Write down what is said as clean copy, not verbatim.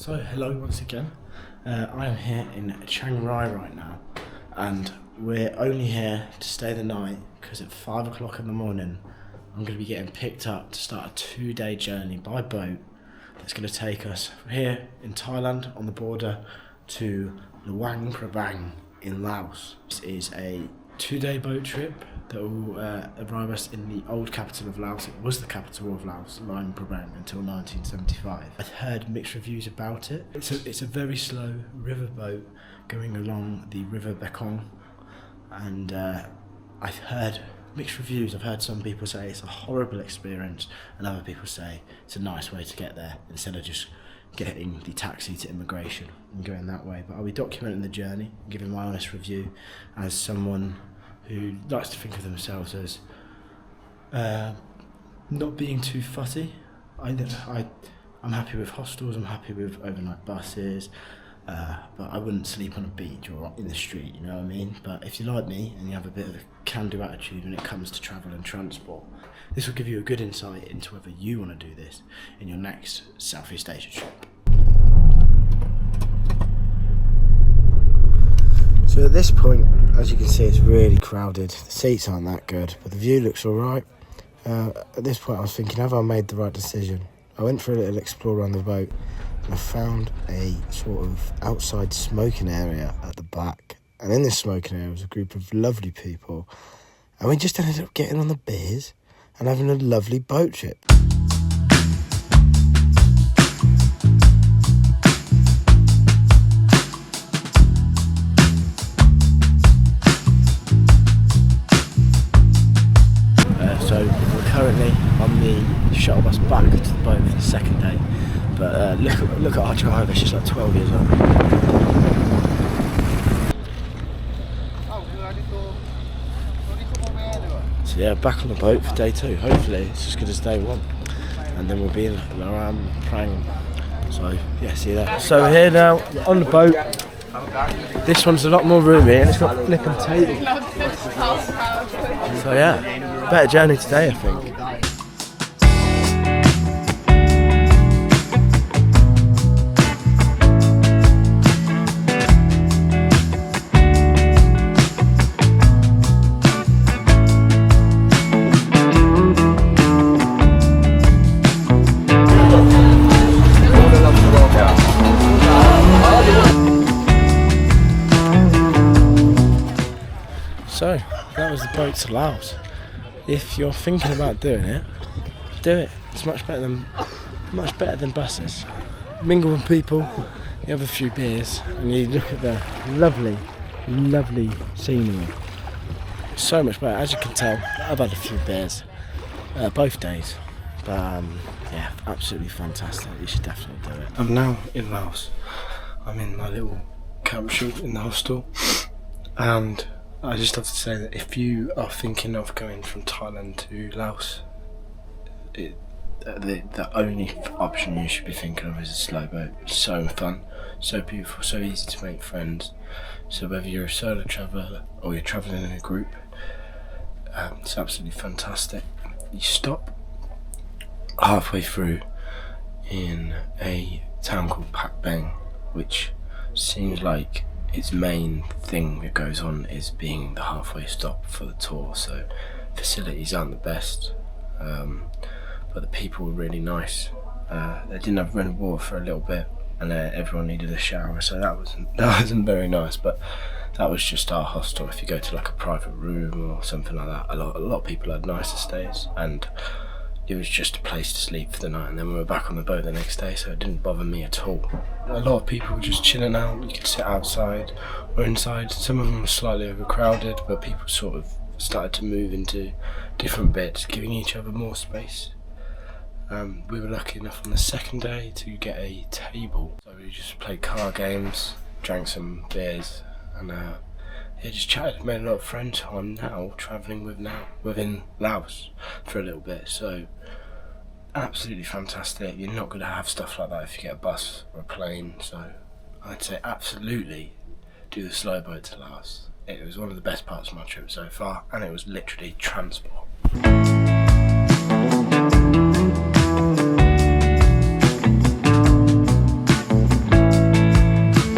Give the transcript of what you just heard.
So hello once again. I am here in Chiang Rai right now, and we're only here to stay the night because at 5 o'clock in the morning I'm going to be getting picked up to start a 2-day journey by boat that's going to take us from here in Thailand on the border to Luang Prabang in Laos. This is a 2-day boat trip that will arrive us in the old capital of Laos. It was the capital of Laos, Luang Prabang, until 1975. I've heard mixed reviews about it. It's a very slow river boat going along the River Bekong, and I've heard mixed reviews. I've heard some people say it's a horrible experience, and other people say it's a nice way to get there instead of just getting the taxi to immigration and going that way. But I'll be documenting the journey and giving my honest review as someone who likes to think of themselves as not being too fussy. I'm happy with hostels, I'm happy with overnight buses, but I wouldn't sleep on a beach or in the street, you know what I mean? But if you're like me and you have a bit of a can-do attitude when it comes to travel and transport, this will give you a good insight into whether you want to do this in your next Southeast Asia trip. So at this point, as you can see, it's really crowded. The seats aren't that good, but the view looks alright. At this point I was thinking, have I made the right decision? I went for a little explore around the boat and I found a sort of outside smoking area at the back. And in this smoking area was a group of lovely people. And we just ended up getting on the beers and having a lovely boat trip. So we're currently on the shuttle bus back to the boat for the second day, but look at our driver, she's like 12 years old. So yeah, back on the boat for day 2. Hopefully it's as good as day 1, and then we'll be in Luang Prabang. So yeah, see you there. So we're here now on the boat. This one's a lot more roomy and it's got flipping tables. So yeah, better journey today, I think. So, that was the boat to Laos. If you're thinking about doing it, do it. It's much better than buses. Mingle with people, you have a few beers, and you look at the lovely, lovely scenery. So much better. As you can tell, I've had a few beers both days. But yeah, absolutely fantastic. You should definitely do it. I'm now in Laos. I'm in my little camp shoot in the hostel, and I just have to say that if you are thinking of going from Thailand to Laos, the only option you should be thinking of is a slow boat. It's so fun, so beautiful, so easy to make friends. So whether you're a solo traveller or you're travelling in a group, it's absolutely fantastic. You stop halfway through in a town called Pak Beng, which seems like its main thing that goes on is being the halfway stop for the tour. So facilities aren't the best, but the people were really nice. They didn't have running water for a little bit, and everyone needed a shower, so that wasn't very nice. But that was just our hostel. If you go to like a private room or something like that, a lot of people had nicer stays, and it was just a place to sleep for the night, and then we were back on the boat the next day, so it didn't bother me at all. A lot of people were just chilling out. You could sit outside or inside. Some of them were slightly overcrowded, but people sort of started to move into different bits, giving each other more space. We were lucky enough on the second day to get a table, so we just played card games, drank some beers, and yeah, just chatted, made a lot of friends who I'm now travelling with within Laos for a little bit. So absolutely fantastic. You're not going to have stuff like that if you get a bus or a plane, so I'd say absolutely do the slow boat to Laos. It was one of the best parts of my trip so far, and it was literally transport.